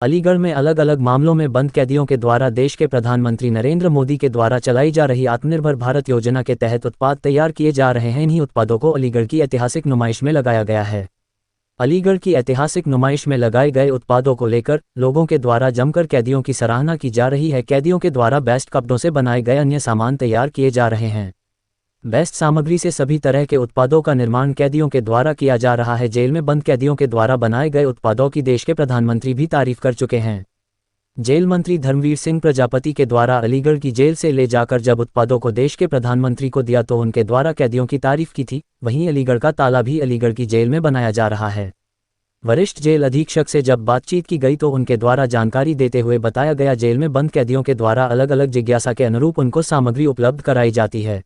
अलीगढ़ में अलग अलग मामलों में बंद कैदियों के द्वारा देश के प्रधानमंत्री नरेंद्र मोदी के द्वारा चलाई जा रही आत्मनिर्भर भारत योजना के तहत उत्पाद तैयार किए जा रहे हैं। इन्हीं उत्पादों को अलीगढ़ की ऐतिहासिक नुमाइश में लगाया गया है। अलीगढ़ की ऐतिहासिक नुमाइश में लगाए गए उत्पादों को लेकर लोगों के द्वारा जमकर कैदियों की सराहना की जा रही है। कैदियों के द्वारा बेस्ट कपड़ों से बनाए गए अन्य सामान तैयार किए जा रहे हैं। बेस्ट सामग्री से सभी तरह के उत्पादों का निर्माण कैदियों के द्वारा किया जा रहा है। जेल में बंद कैदियों के द्वारा बनाए गए उत्पादों की देश के प्रधानमंत्री भी तारीफ कर चुके हैं। जेल मंत्री धर्मवीर सिंह प्रजापति के द्वारा अलीगढ़ की जेल से ले जाकर जब उत्पादों को देश के प्रधानमंत्री को दिया तो उनके द्वारा कैदियों की तारीफ की थी। वहीं अलीगढ़ का ताला भी अलीगढ़ की जेल में बनाया जा रहा है। वरिष्ठ जेल अधीक्षक से जब बातचीत की गई तो उनके द्वारा जानकारी देते हुए बताया गया, जेल में बंद कैदियों के द्वारा अलग अलग जिज्ञासा के अनुरूप उनको सामग्री उपलब्ध कराई जाती है।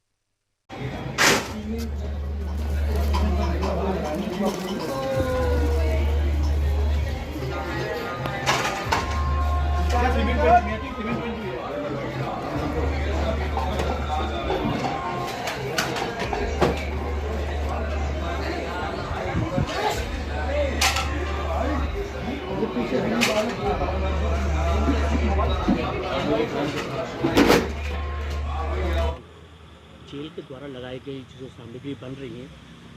जेल के द्वारा लगाई गई जो सामग्री बन रही है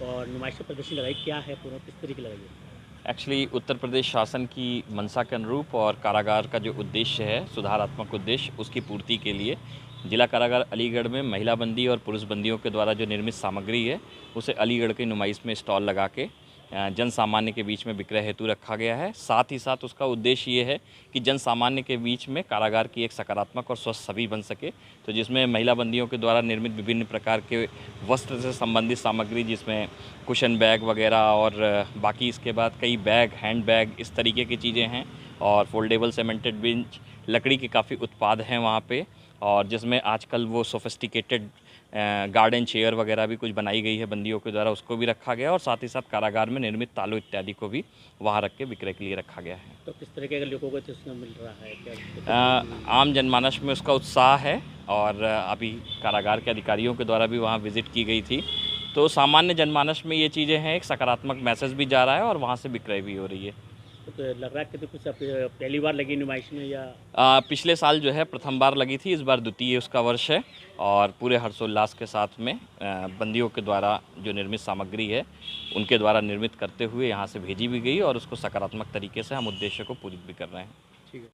और नुमाइश प्रदर्शनी लगाई, क्या है पूरा, किस तरीके लगाई है? एक्चुअली उत्तर प्रदेश शासन की मंशा के अनुरूप और कारागार का जो उद्देश्य है, सुधारात्मक उद्देश्य, उसकी पूर्ति के लिए जिला कारागार अलीगढ़ में महिला बंदी और पुरुष बंदियों के द्वारा जो निर्मित सामग्री है उसे अलीगढ़ की नुमाइश में स्टॉल लगा के जन सामान्य के बीच में विक्रय हेतु रखा गया है। साथ ही साथ उसका उद्देश्य ये है कि जन सामान्य के बीच में कारागार की एक सकारात्मक और स्वस्थ छवि बन सके, तो जिसमें महिला बंदियों के द्वारा निर्मित विभिन्न प्रकार के वस्त्र से संबंधित सामग्री, जिसमें कुशन बैग वगैरह और बाकी इसके बाद कई बैग, हैंड बैग, इस तरीके की चीज़ें हैं और फोल्डेबल सीमेंटेड बेंच, लकड़ी के काफ़ी उत्पाद हैं वहाँ पे, और जिसमें आजकल वो सोफिस्टिकेटेड गार्डन चेयर वगैरह भी कुछ बनाई गई है बंदियों के द्वारा, उसको भी रखा गया और साथ ही साथ कारागार में निर्मित तालों इत्यादि को भी वहाँ रख के विक्रय के लिए रखा गया है। तो किस तरीके के लोगों को इसमें मिल रहा है, क्या आम जनमानस में उसका उत्साह है और अभी कारागार के अधिकारियों के द्वारा भी वहाँ विजिट की गई थी, तो सामान्य जनमानस में ये चीज़ें हैं, एक सकारात्मक मैसेज भी जा रहा है और वहाँ से विक्रय भी हो रही है। तो लग रहा है कि तो कुछ पहली बार लगी नुमाइश में या पिछले साल जो है प्रथम बार लगी थी, इस बार द्वितीय उसका वर्ष है और पूरे हर्षोल्लास के साथ में बंदियों के द्वारा जो निर्मित सामग्री है उनके द्वारा निर्मित करते हुए यहाँ से भेजी भी गई और उसको सकारात्मक तरीके से हम उद्देश्य को पूरित भी कर रहे हैं।